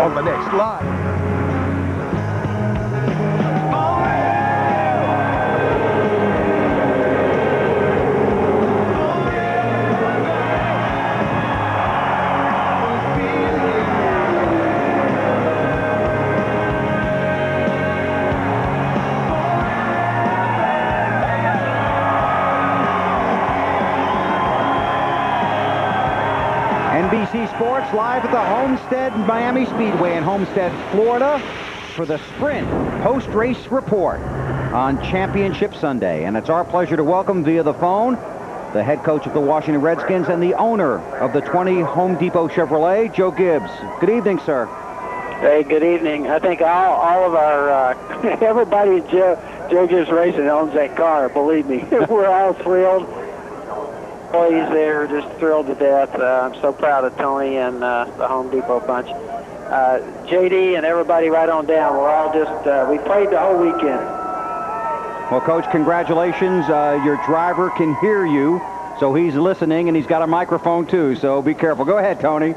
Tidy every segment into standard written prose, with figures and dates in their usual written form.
on the next Live. NBC Sports live at the Homestead-Miami Speedway in Homestead, Florida for the Sprint post-race report on Championship Sunday. And it's our pleasure to welcome via the phone the head coach of the Washington Redskins and the owner of the 20 Home Depot Chevrolet, Joe Gibbs. Good evening, sir. Hey, good evening. I think all of our, everybody at Joe Gibbs Racing owns that car, believe me. We're all thrilled. Employees there just thrilled to death. I'm so proud of Tony and the Home Depot bunch. JD and everybody right on down, we're all just, we played the whole weekend. Well, Coach, congratulations. Your driver can hear you, so he's listening, and he's got a microphone too, so be careful. Go ahead, Tony.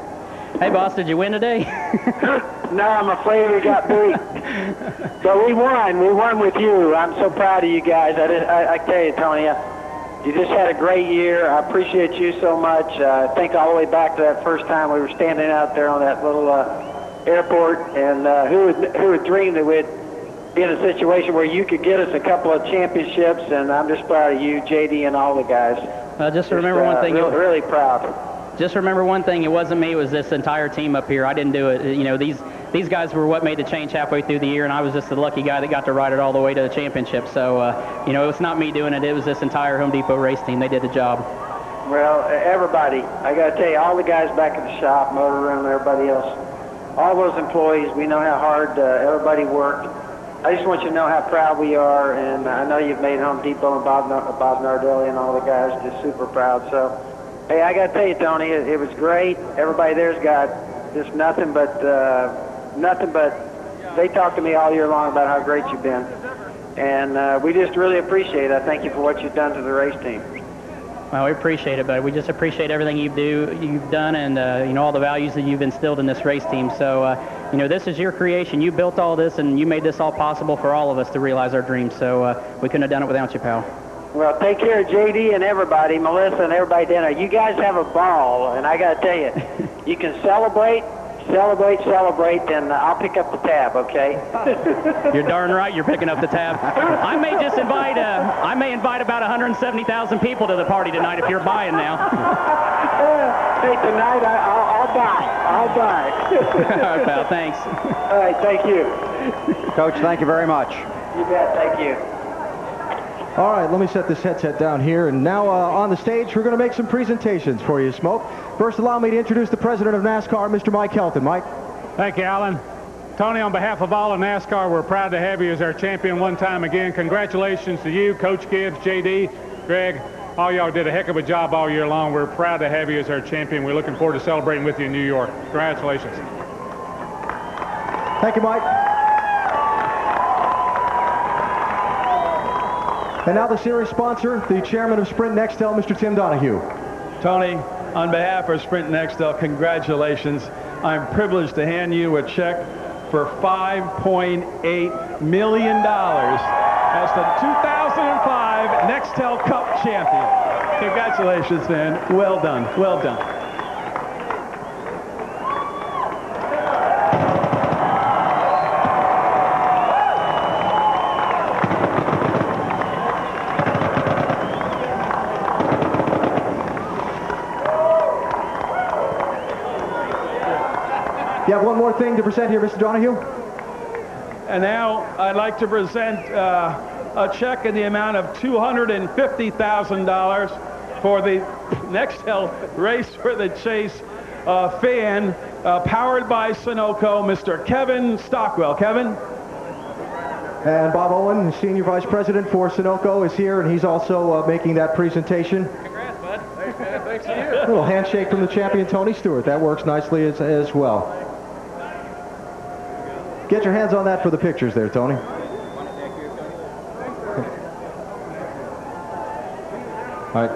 Hey, boss, did you win today? No, I'm afraid we got beat. But we won. We won with you. I'm so proud of you guys. I tell you, Tony, you just had a great year. I appreciate you so much. I think all the way back to that first time we were standing out there on that little airport, and who would dream that we'd be in a situation where you could get us a couple of championships, and I'm just proud of you, JD, and all the guys. Just remember one thing. Really proud. Just remember one thing. It wasn't me. It was this entire team up here. I didn't do it. You know, these guys were what made the change halfway through the year, and I was just the lucky guy that got to ride it all the way to the championship. So, you know, it's not me doing it. It was this entire Home Depot race team. They did the job. Well, everybody, I got to tell you, all the guys back at the shop, motor room, everybody else, all those employees, we know how hard everybody worked. I just want you to know how proud we are, and I know you've made Home Depot and Bob Nardelli and all the guys just super proud. So, hey, I got to tell you, Tony, it was great. Everybody there's got just nothing but they talk to me all year long about how great you've been. And we just really appreciate it. I thank you for what you've done to the race team. Well, we appreciate it, but we just appreciate everything you've done, and you know, all the values that you've instilled in this race team. So, you know, this is your creation. You built all this, and you made this all possible for all of us to realize our dreams. So we couldn't have done it without you, pal. Well, take care of JD and everybody, Melissa and everybody down there. You guys have a ball, and I got to tell you, you can celebrate, and I'll pick up the tab, okay? You're darn right you're picking up the tab. I may invite about 170,000 people to the party tonight if you're buying now. Hey, tonight I'll buy. All right, pal, thanks. All right, thank you. Coach, thank you very much. You bet, thank you. All right, let me set this headset down here. And now on the stage, we're going to make some presentations for you, Smoke. First, allow me to introduce the president of NASCAR, Mr. Mike Helton. Mike. Thank you, Alan. Tony, on behalf of all of NASCAR, we're proud to have you as our champion one time again. Congratulations to you, Coach Gibbs, JD, Greg. All y'all did a heck of a job all year long. We're proud to have you as our champion. We're looking forward to celebrating with you in New York. Congratulations. Thank you, Mike. And now the series sponsor, the chairman of Sprint Nextel, Mr. Tim Donahue. Tony, on behalf of Sprint Nextel, congratulations. I'm privileged to hand you a check for $5.8 million as the 2005 Nextel Cup champion. Congratulations, man. Well done. Well done. You have one more thing to present here, Mr. Donahue? And now I'd like to present a check in the amount of $250,000 for the Nextel Race for the Chase fan, powered by Sunoco, Mr. Kevin Stockwell. Kevin? And Bob Owen, Senior Vice President for Sunoco, is here, and he's also making that presentation. Congrats, bud. Thanks to you. A little handshake from the champion, Tony Stewart. That works nicely as well. Get your hands on that for the pictures there, Tony. All right.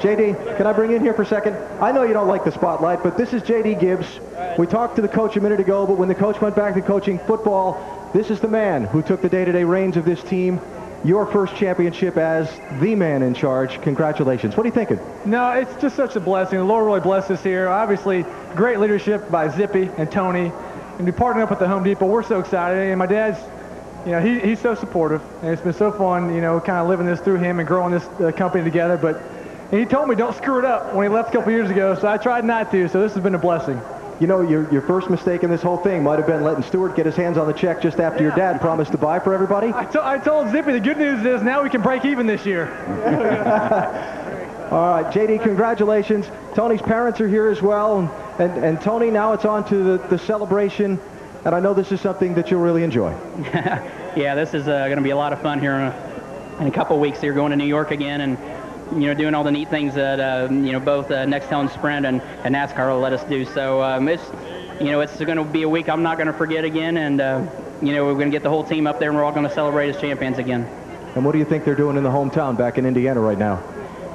JD, can I bring you in here for a second? I know you don't like the spotlight, but this is JD Gibbs. We talked to the coach a minute ago, but when the coach went back to coaching football, this is the man who took the day-to-day reins of this team. Your first championship as the man in charge. Congratulations. What are you thinking? No, it's just such a blessing. The Lord really blessed us here. Obviously, great leadership by Zippy and Tony. And we partnered up with the Home Depot. We're so excited. And my dad's, you know, he's so supportive. And it's been so fun, you know, kind of living this through him and growing this company together. But he told me don't screw it up when he left a couple years ago. So I tried not to. So this has been a blessing. You know, your first mistake in this whole thing might have been letting Stewart get his hands on the check just after your dad promised to buy for everybody. I told Zippy the good news is now we can break even this year. All right, JD, congratulations. Tony's parents are here as well. And Tony, now it's on to the celebration. And I know this is something that you'll really enjoy. Yeah, this is going to be a lot of fun here in a couple weeks here, going to New York again and, you know, doing all the neat things that, you know, both Nextel Sprint and NASCAR will let us do. So it's, you know, it's going to be a week I'm not going to forget again. And, you know, we're going to get the whole team up there and we're all going to celebrate as champions again. And what do you think they're doing in the hometown back in Indiana right now?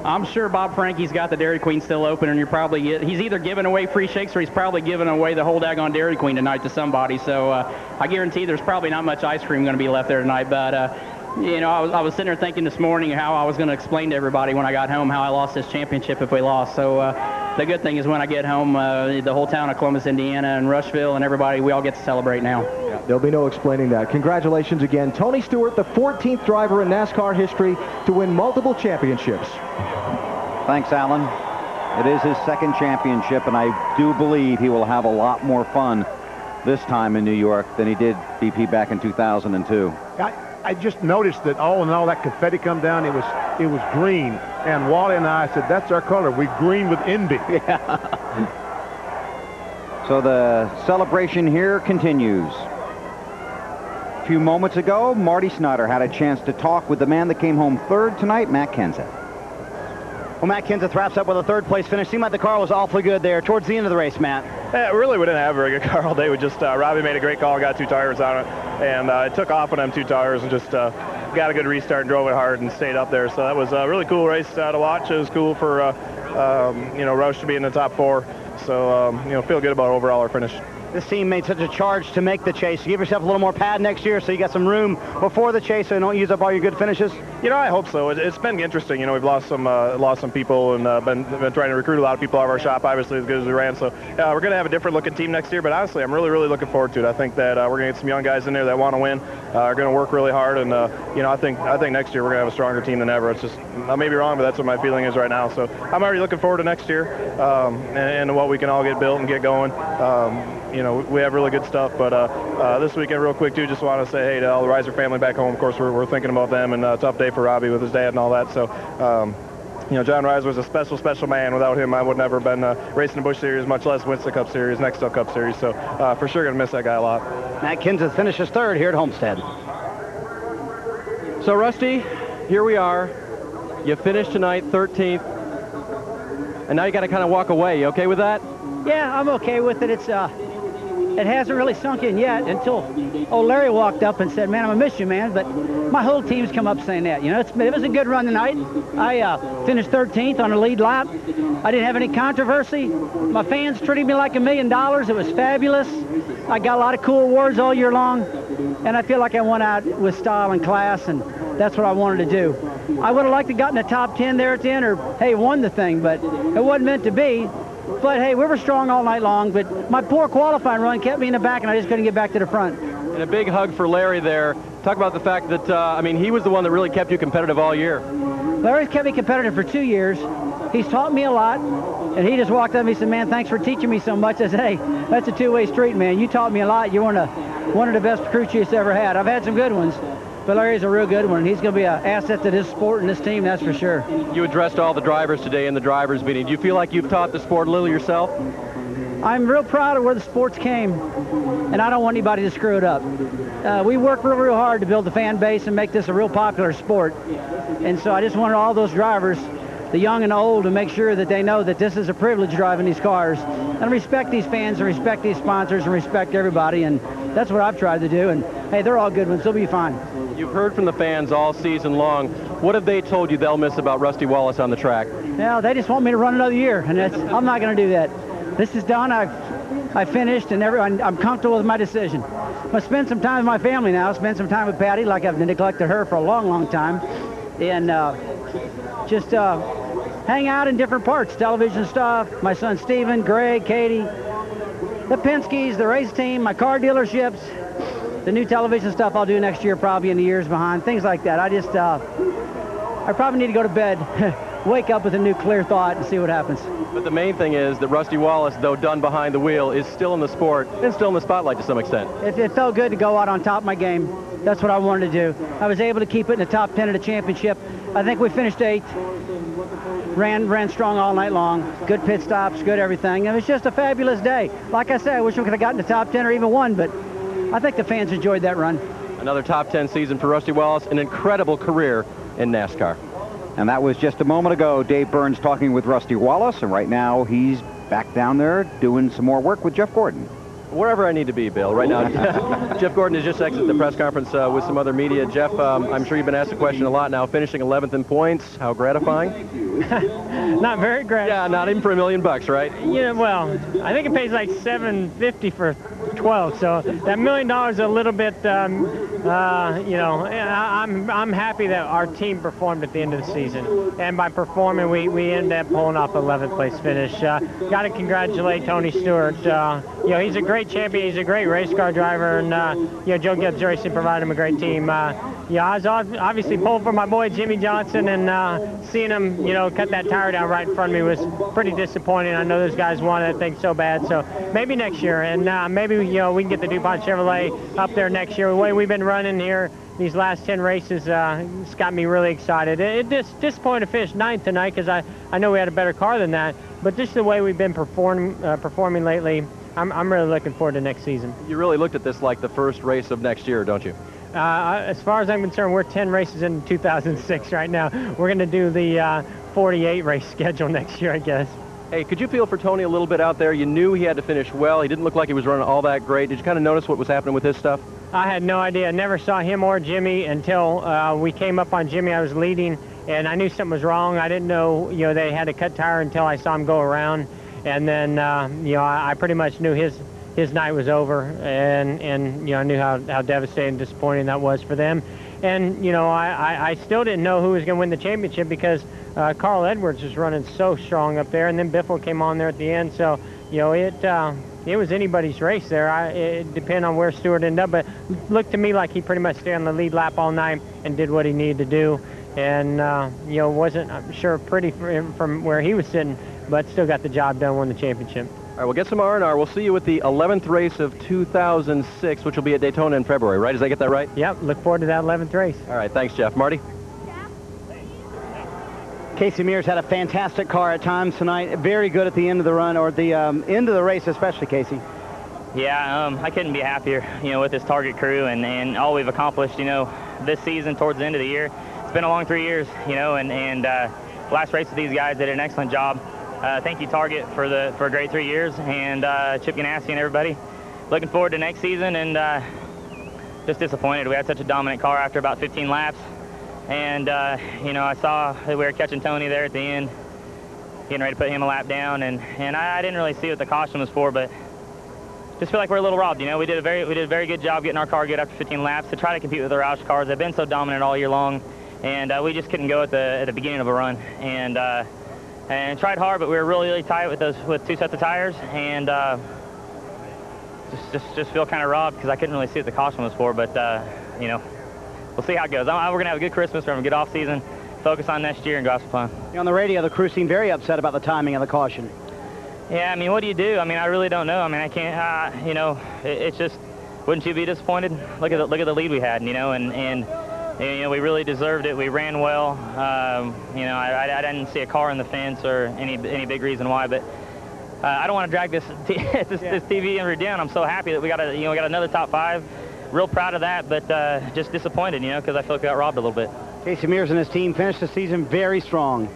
I'm sure Bob Frankie's got the Dairy Queen still open, and he's either giving away free shakes or he's probably giving away the whole daggone Dairy Queen tonight to somebody. So I guarantee there's probably not much ice cream going to be left there tonight. But, you know, I was sitting there thinking this morning how I was going to explain to everybody when I got home how I lost this championship if we lost. So the good thing is when I get home, the whole town of Columbus, Indiana, and Rushville, and everybody, we all get to celebrate now. Yeah, there'll be no explaining that. Congratulations again. Tony Stewart, the 14th driver in NASCAR history to win multiple championships. Thanks, Alan. It is his second championship, and I do believe he will have a lot more fun this time in New York than he did BP back in 2002. I just noticed that all in all that confetti come down, it was green. And Wally and I said, that's our color. We green with envy. Yeah. So the celebration here continues. A few moments ago, Marty Snyder had a chance to talk with the man that came home third tonight, Matt Kenseth. Well, Matt Kenseth wraps up with a third-place finish. Seemed like the car was awfully good there towards the end of the race, Matt. Yeah, really, we didn't have a very good car all day. We just, Robbie made a great call, got 2 tires on it, and it took off on them 2 tires and just got a good restart and drove it hard and stayed up there. So that was a really cool race to watch. It was cool for, you know, Roush to be in the top 4. So, you know, feel good about overall our finish. This team made such a charge to make the chase. You give yourself a little more pad next year so you got some room before the chase so you don't use up all your good finishes? You know, I hope so. It's been interesting. You know, we've lost some people and been trying to recruit a lot of people out of our shop, obviously, as good as we ran. So we're going to have a different looking team next year. But honestly, I'm really, really looking forward to it. I think that we're going to get some young guys in there that want to win, are going to work really hard. And, you know, I think next year we're going to have a stronger team than ever. It's just, I may be wrong, but that's what my feeling is right now. So I'm already looking forward to next year and what we can all get built and get going. You know, we have really good stuff, but this weekend, real quick, too, just want to say hey to all the Reiser family back home. Of course, we're thinking about them, and a tough day for Robbie with his dad and all that. So, you know, John Reiser was a special, special man. Without him, I would never have been racing the Busch Series, much less Winston Cup Series, Nextel Cup Series. So, for sure, going to miss that guy a lot. Matt Kenseth finishes third here at Homestead. So, Rusty, here we are. You finished tonight 13th, and now you got to kind of walk away. You okay with that? Yeah, I'm okay with it. It hasn't really sunk in yet until Larry walked up and said, man, I'm going to miss you, man. But my whole team's come up saying that. You know, it was a good run tonight. I finished 13th on the lead lap. I didn't have any controversy. My fans treated me like $1 million. It was fabulous. I got a lot of cool awards all year long. And I feel like I went out with style and class, and that's what I wanted to do. I would have liked to gotten the top 10 there at the end, or, hey, won the thing, but it wasn't meant to be. But, hey, we were strong all night long, but my poor qualifying run kept me in the back, and I just couldn't get back to the front. And a big hug for Larry there. Talk about the fact that, I mean, he was the one that really kept you competitive all year. Larry's kept me competitive for 2 years. He's taught me a lot, and he just walked up and he said, man, thanks for teaching me so much. I said, hey, that's a two-way street, man. You taught me a lot. You're one of the best crew chiefs ever had. I've had some good ones, but Larry's a real good one. He's going to be an asset to this sport and this team, that's for sure. You addressed all the drivers today in the drivers' meeting. Do you feel like you've taught the sport a little yourself? I'm real proud of where the sports came, and I don't want anybody to screw it up. We work real hard to build the fan base and make this a real popular sport. And so I just wanted all those drivers, the young and the old, to make sure that they know that this is a privilege driving these cars. And respect these fans and respect these sponsors and respect everybody. And that's what I've tried to do. And, hey, they're all good ones. They'll be fine. You've heard from the fans all season long. What have they told you they'll miss about Rusty Wallace on the track? Well, they just want me to run another year, and I'm not going to do that. This is done. I finished, and I'm comfortable with my decision. I'm going to spend some time with my family now, spend some time with Patty like I've neglected her for a long, long time, and just hang out in different parts, television stuff, my son Steven, Greg, Katie, the Penske's, the race team, my car dealerships, the new television stuff I'll do next year, probably in the years behind, things like that. I probably need to go to bed, wake up with a new clear thought and see what happens. But the main thing is that Rusty Wallace, though done behind the wheel, is still in the sport and still in the spotlight to some extent. It felt good to go out on top of my game. That's what I wanted to do. I was able to keep it in the top 10 of the championship. I think we finished 8th. Ran strong all night long. Good pit stops, good everything. It was just a fabulous day. Like I said, I wish we could have gotten the top 10 or even won, but I think the fans enjoyed that run. Another top 10 season for Rusty Wallace, an incredible career in NASCAR. And that was just a moment ago, Dave Burns talking with Rusty Wallace, and right now he's back down there doing some more work with Jeff Gordon. Wherever I need to be, Bill, right now. Jeff Gordon has just exited the press conference with some other media. Jeff, I'm sure you've been asked the question a lot now, finishing 11th in points. How gratifying? Not very gratifying. Yeah, not even for $1 million bucks, right? Yeah, well, I think it pays like $750 for 12, so that $1 million is a little bit, you know, I'm happy that our team performed at the end of the season, and by performing, we ended up pulling off 11th place finish. Got to congratulate Tony Stewart. You know, he's a great champion, he's a great race car driver, and you know, Joe Gibbs Racing provided him a great team. Yeah, I was obviously pulling for my boy Jimmy Johnson, and seeing him, you know, cut that tire down right in front of me was pretty disappointing. I know those guys wanted that thing so bad, so maybe next year, and maybe, you know, we can get the DuPont Chevrolet up there next year. The way we've been running here these last 10 races, it's got me really excited. It just disappointed to finish 9th tonight because I know we had a better car than that, but just the way we've been performing lately, I'm really looking forward to next season. You really looked at this like the first race of next year, don't you? As far as I'm concerned, we're 10 races in 2006 right now. We're going to do the 48 race schedule next year, I guess. Hey, could you feel for Tony a little bit out there? You knew he had to finish well. He didn't look like he was running all that great. Did you kind of notice what was happening with his stuff? I had no idea. I never saw him or Jimmy until we came up on Jimmy. I was leading, and I knew something was wrong. I didn't know, you know, they had a cut tire until I saw him go around. And then, you know, I pretty much knew his night was over, and you know, I knew how devastating and disappointing that was for them. And, you know, I still didn't know who was going to win the championship because Carl Edwards was running so strong up there, and then Biffle came on there at the end. So, you know, it was anybody's race there. It depended on where Stewart ended up, but it looked to me like he pretty much stayed on the lead lap all night and did what he needed to do. And, you know, wasn't, I'm sure, pretty from where he was sitting, but still got the job done, won the championship. All right, we'll get some R&R. We'll see you at the 11th race of 2006, which will be at Daytona in February, right? Did I get that right? Yep, look forward to that 11th race. All right, thanks, Jeff. Marty? Casey Mears had a fantastic car at times tonight. Very good at the end of the run, or the end of the race especially, Casey. Yeah, I couldn't be happier, you know, with this Target crew and all we've accomplished, you know, this season towards the end of the year. It's been a long 3 years, you know, and last race with these guys did an excellent job. Thank you, Target, for a great 3 years, and Chip Ganassi and everybody. Looking forward to next season, and just disappointed. We had such a dominant car after about 15 laps, and you know, I saw that we were catching Tony there at the end, getting ready to put him a lap down, and I didn't really see what the caution was for, but just feel like we're a little robbed. You know, we did a very good job getting our car good after 15 laps to try to compete with the Roush cars. They've been so dominant all year long, and we just couldn't go at the beginning of a run, and tried hard, but we were really tight with 2 sets of tires, and just feel kind of robbed because I couldn't really see what the caution was for. But you know, we'll see how it goes. We're gonna have a good Christmas, we're having a good off season, focus on next year, and go have some fun. On the radio, the crew seemed very upset about the timing of the caution. Yeah, I mean, what do you do? I mean, I really don't know. I mean, I can't. You know, it's just, wouldn't you be disappointed? Look at the lead we had, you know, and you know, we really deserved it. We ran well. You know, I didn't see a car in the fence or any big reason why, but I don't want to drag this TV interview down. I'm so happy that we got another top 5. Real proud of that, but just disappointed, you know, because I feel like we got robbed a little bit. Casey Mears and his team finished the season very strong.